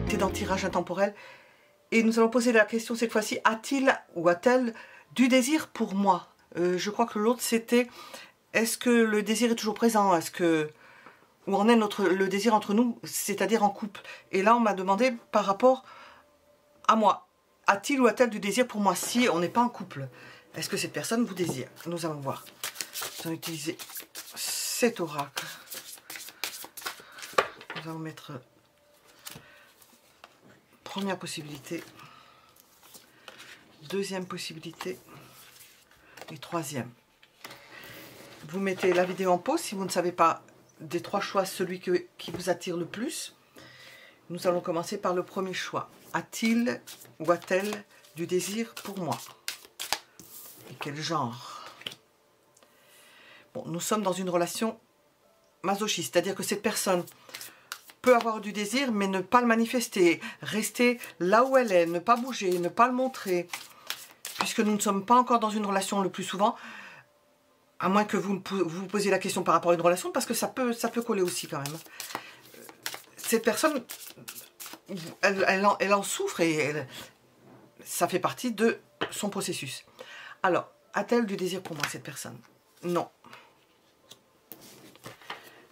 C'est dans Tirage intemporel. Et nous allons poser la question cette fois-ci, a-t-il ou a-t-elle du désir pour moi? Je crois que l'autre c'était, est-ce que le désir est toujours présent? Est-ce que... Où en est le désir entre nous, c'est-à-dire en couple? Et là on m'a demandé par rapport à moi. A-t-il ou a-t-elle du désir pour moi si on n'est pas en couple? Est-ce que cette personne vous désire? Nous allons voir. Nous allons utiliser cet oracle. Nous allons mettre première possibilité, deuxième possibilité et troisième. Vous mettez la vidéo en pause si vous ne savez pas des trois choix celui qui vous attire le plus. Nous allons commencer par le premier choix. A-t-il ou a-t-elle du désir pour moi? Et quel genre? Bon, nous sommes dans une relation masochiste, c'est-à-dire que cette personne peut avoir du désir, mais ne pas le manifester, rester là où elle est, ne pas bouger, ne pas le montrer, puisque nous ne sommes pas encore dans une relation le plus souvent, à moins que vous vous posiez la question par rapport à une relation, parce que ça peut coller aussi quand même. Cette personne... Elle en souffre et ça fait partie de son processus. Alors, a-t-elle du désir pour moi, cette personne? Non.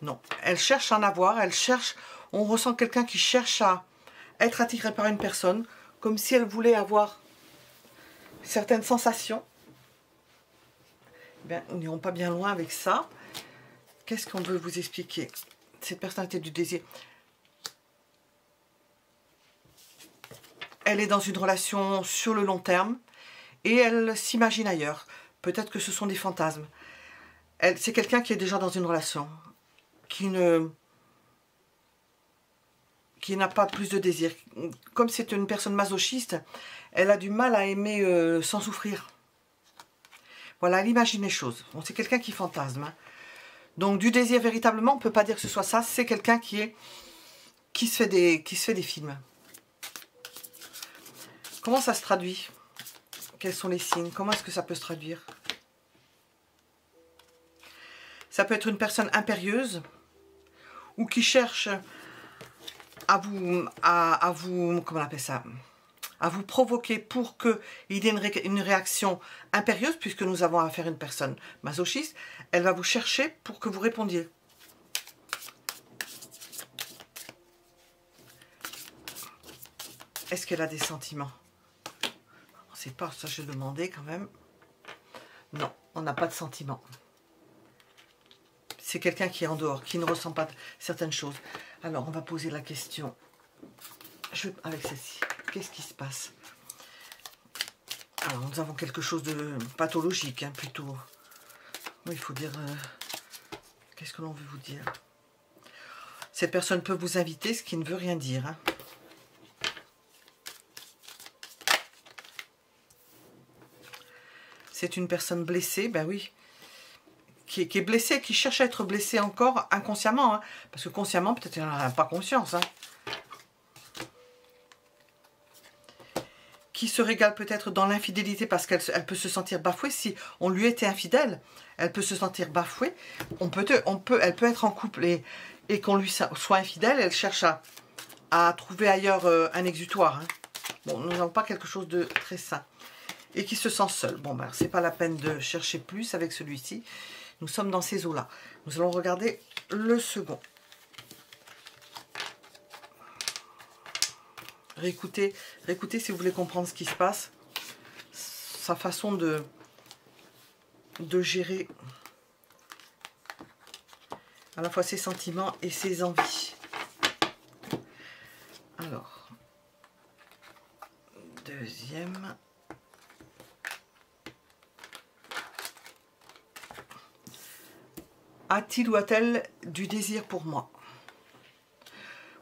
Non. Elle cherche à en avoir, elle cherche... On ressent quelqu'un qui cherche à être attiré par une personne, comme si elle voulait avoir certaines sensations. Bien, nous n'irons pas bien loin avec ça. Qu'est-ce qu'on veut vous expliquer? Cette personne a du désir... Elle est dans une relation sur le long terme et elle s'imagine ailleurs. Peut-être que ce sont des fantasmes. C'est quelqu'un qui est déjà dans une relation, qui n'a pas plus de désir. Comme c'est une personne masochiste, elle a du mal à aimer sans souffrir. Voilà, elle imagine les choses. Bon, c'est quelqu'un qui fantasme. Hein. Donc du désir véritablement, on ne peut pas dire que ce soit ça. C'est quelqu'un qui se fait des films. Comment ça se traduit? Quels sont les signes? Comment est-ce que ça peut se traduire? Ça peut être une personne impérieuse ou qui cherche à vous comment on appelle ça? À vous provoquer pour qu'il y ait une réaction impérieuse, puisque nous avons affaire à une personne masochiste. Elle va vous chercher pour que vous répondiez. Est-ce qu'elle a des sentiments? C'est pas ça que je demandais quand même. Non, on n'a pas de sentiments. C'est quelqu'un qui est en dehors, qui ne ressent pas certaines choses. Alors, on va poser la question. Avec celle-ci, qu'est-ce qui se passe? Alors, nous avons quelque chose de pathologique, hein, plutôt. Oui, il faut dire... qu'est-ce que l'on veut vous dire? Cette personne peut vous inviter, ce qui ne veut rien dire, hein. C'est une personne blessée, ben oui, qui est blessée, qui cherche à être blessée encore inconsciemment, hein, parce que consciemment, peut-être elle n'en a pas conscience. Hein. Qui se régale peut-être dans l'infidélité parce qu'elle peut se sentir bafouée. Si on lui était infidèle, elle peut se sentir bafouée. Elle peut être en couple et qu'on lui soit infidèle, elle cherche à trouver ailleurs un exutoire. Hein. Bon, nous n'avons pas quelque chose de très sain. Et qui se sent seul. Bon, ben, c'est pas la peine de chercher plus avec celui-ci. Nous sommes dans ces eaux-là. Nous allons regarder le second. Réécoutez si vous voulez comprendre ce qui se passe. Sa façon de gérer à la fois ses sentiments et ses envies. Alors, deuxième... A-t-il ou a-t-elle du désir pour moi?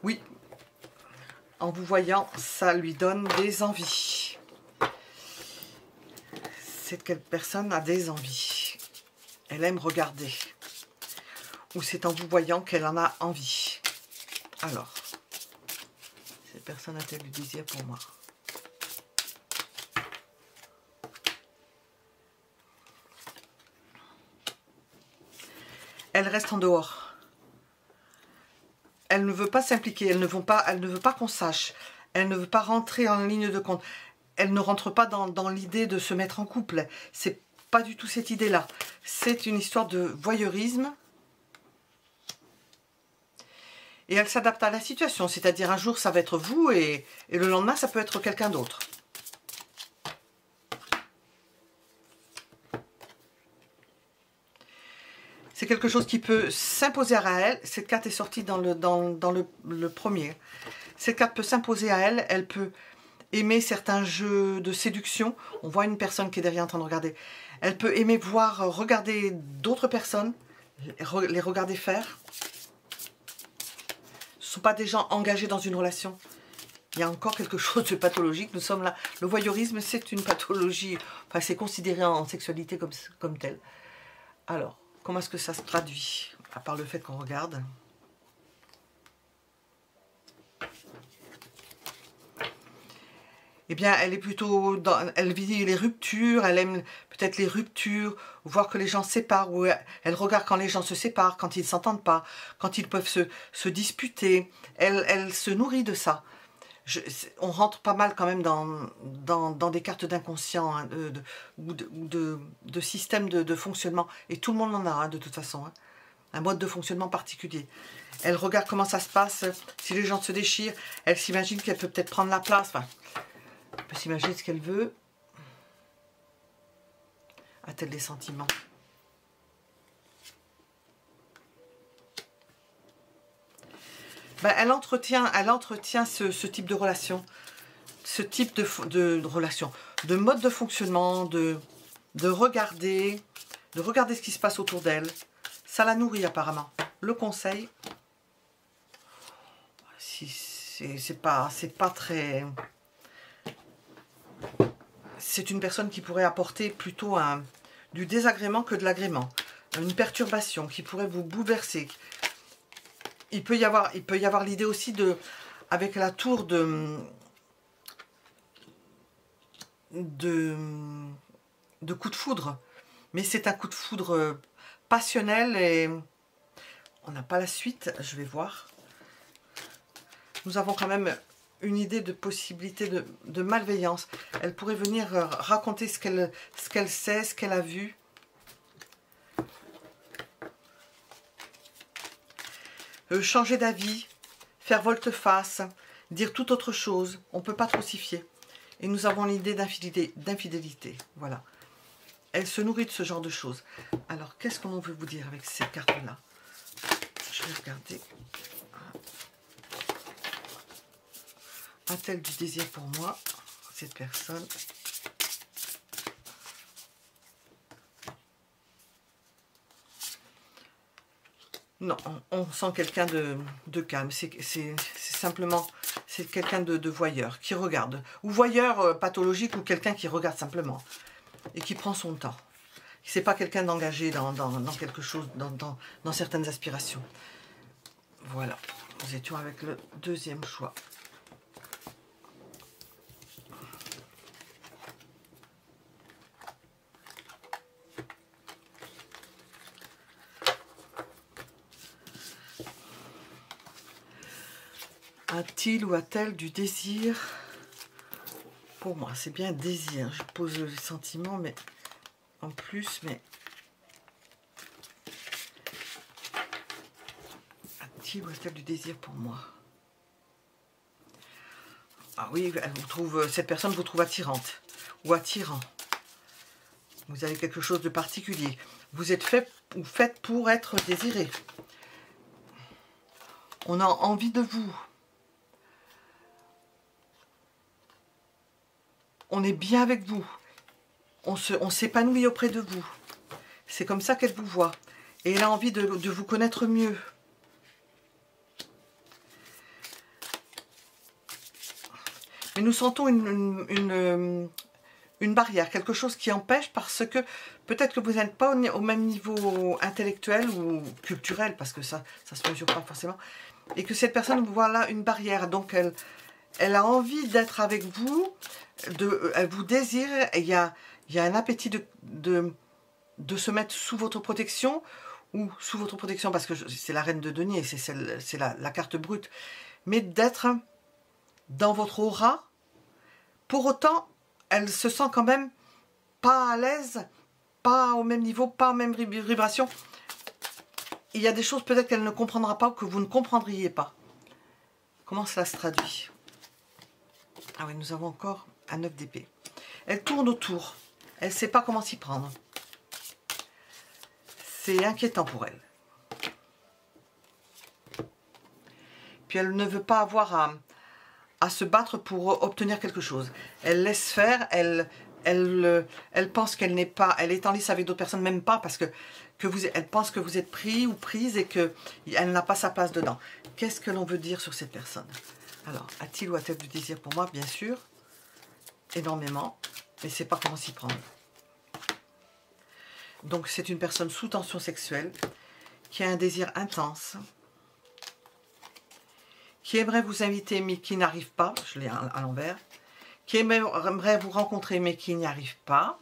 Oui. En vous voyant, ça lui donne des envies. Cette personne a des envies. Elle aime regarder. Ou c'est en vous voyant qu'elle en a envie. Alors, cette personne a-t-elle du désir pour moi? Elle reste en dehors. elle ne veut pas s'impliquer, elle ne veut pas qu'on sache, elle ne veut pas rentrer en ligne de compte, elle ne rentre pas dans l'idée de se mettre en couple. C'est pas du tout cette idée-là. C'est une histoire de voyeurisme. Et elle s'adapte à la situation, c'est-à-dire un jour ça va être vous et le lendemain ça peut être quelqu'un d'autre. C'est quelque chose qui peut s'imposer à elle. Cette carte est sortie dans le premier. Cette carte peut s'imposer à elle. Elle peut aimer certains jeux de séduction. On voit une personne qui est derrière en train de regarder. Elle peut aimer regarder d'autres personnes, les regarder faire. Ce ne sont pas des gens engagés dans une relation. Il y a encore quelque chose de pathologique. Nous sommes là. Le voyeurisme, c'est une pathologie. Enfin, c'est considéré en sexualité comme tel. Alors, comment est-ce que ça se traduit? À part le fait qu'on regarde. Eh bien, elle est plutôt elle vit les ruptures, elle aime peut-être les ruptures, voir que les gens se séparent, ou elle regarde quand les gens se séparent, quand ils ne s'entendent pas, quand ils peuvent se disputer. Elle se nourrit de ça. On rentre pas mal quand même dans des cartes d'inconscient, hein, ou de système de fonctionnement. Et tout le monde en a, hein, de toute façon. Hein. Un mode de fonctionnement particulier. Elle regarde comment ça se passe, si les gens se déchirent. Elle s'imagine qu'elle peut peut-être prendre la place. Enfin, elle peut s'imaginer ce qu'elle veut. A-t-elle des sentiments? Ben, elle entretient ce type de relation, ce type de relation, de mode de fonctionnement, de regarder ce qui se passe autour d'elle. Ça la nourrit apparemment. Le conseil, si c'est pas très... C'est une personne qui pourrait apporter plutôt du désagrément que de l'agrément. Une perturbation qui pourrait vous bouleverser. Il peut y avoir l'idée aussi avec la tour de coup de foudre. Mais c'est un coup de foudre passionnel et on n'a pas la suite. Je vais voir. Nous avons quand même une idée de possibilité de malveillance. Elle pourrait venir raconter ce qu'elle sait, ce qu'elle a vu. Changer d'avis, faire volte-face, dire toute autre chose. On ne peut pas trop s'y fier. Et nous avons l'idée d'infidélité. Voilà. Elle se nourrit de ce genre de choses. Alors, qu'est-ce qu'on veut vous dire avec ces cartes-là? Je vais regarder. A-t-elle du désir pour moi, cette personne? Non, on sent quelqu'un de calme. C'est simplement, c'est quelqu'un de voyeur, qui regarde. Ou voyeur pathologique, ou quelqu'un qui regarde simplement. Et qui prend son temps. C'est pas quelqu'un d'engagé dans quelque chose, dans certaines aspirations. Voilà, nous étions avec le deuxième choix. A-t-il ou a-t-elle du désir? Pour moi, c'est bien désir. Je pose les sentiments, mais en plus, mais... A-t-il ou a-t-elle du désir pour moi? Ah oui, cette personne vous trouve attirante ou attirant. Vous avez quelque chose de particulier. Vous êtes fait ou faite pour être désiré. On a envie de vous. On est bien avec vous. On s'épanouit auprès de vous. C'est comme ça qu'elle vous voit. Et elle a envie de vous connaître mieux. Mais nous sentons une barrière, quelque chose qui empêche parce que peut-être que vous n'êtes pas au même niveau intellectuel ou culturel, parce que ça ne se mesure pas forcément, et que cette personne voit là une barrière. Donc elle a envie d'être avec vous, elle vous désire, et il y a un appétit de se mettre sous votre protection, ou sous votre protection, parce que c'est la reine de denier, c'est la carte brute, mais d'être dans votre aura. Pour autant, elle se sent quand même pas à l'aise, pas au même niveau, pas en même vibration. Il y a des choses peut-être qu'elle ne comprendra pas ou que vous ne comprendriez pas. Comment cela se traduit? Ah oui, nous avons encore un 9 d'épée. Elle tourne autour. Elle ne sait pas comment s'y prendre. C'est inquiétant pour elle. Puis elle ne veut pas avoir à se battre pour obtenir quelque chose. Elle laisse faire, elle pense qu'elle n'est pas, elle est en lice avec d'autres personnes, même pas, parce que elle pense que vous êtes pris ou prise et qu'elle n'a pas sa place dedans. Qu'est-ce que l'on veut dire sur cette personne? Alors, a-t-il ou a-t-elle du désir pour moi? Bien sûr, énormément, mais c'est pas comment s'y prendre. Donc c'est une personne sous tension sexuelle, qui a un désir intense, qui aimerait vous inviter mais qui n'arrive pas, je l'ai à l'envers, qui aimerait vous rencontrer mais qui n'y arrive pas.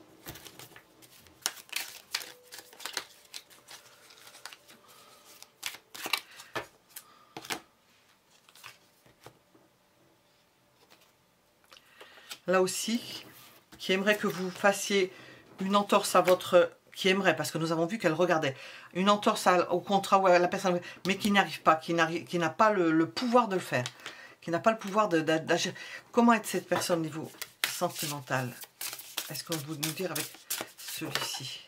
Là aussi, qui aimerait que vous fassiez une entorse à votre... Qui aimerait, parce que nous avons vu qu'elle regardait. Une entorse au contrat ou à la personne, mais qui n'y arrive pas, qui n'a pas le pouvoir de le faire. Qui n'a pas le pouvoir d'agir. Comment est cette personne au niveau sentimental? Est-ce qu'on vous nous dire avec celui-ci?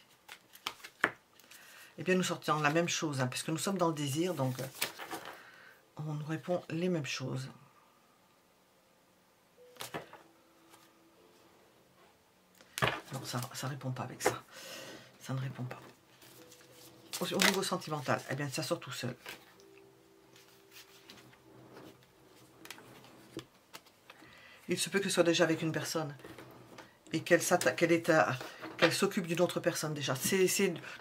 Eh bien, nous sortons la même chose, hein, puisque nous sommes dans le désir, donc on nous répond les mêmes choses. Non, ça ne répond pas avec ça. Ça ne répond pas. Au niveau sentimental, eh bien, ça sort tout seul. Il se peut que ce soit déjà avec une personne et qu'elle s'occupe d'une autre personne déjà.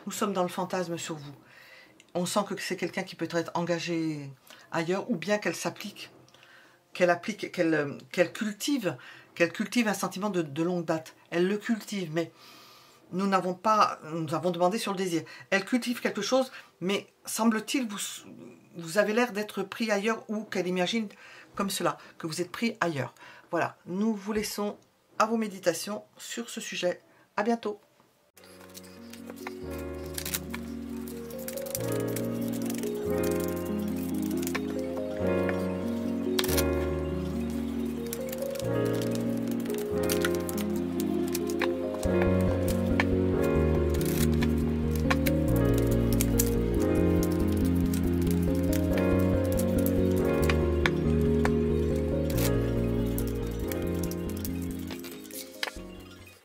Nous sommes dans le fantasme sur vous. On sent que c'est quelqu'un qui peut être engagé ailleurs ou bien qu'elle s'applique, qu'elle cultive un sentiment de longue date. Elle le cultive, mais nous avons demandé sur le désir. Elle cultive quelque chose, mais semble-t-il, vous avez l'air d'être pris ailleurs ou qu'elle imagine comme cela, que vous êtes pris ailleurs. Voilà, nous vous laissons à vos méditations sur ce sujet. À bientôt.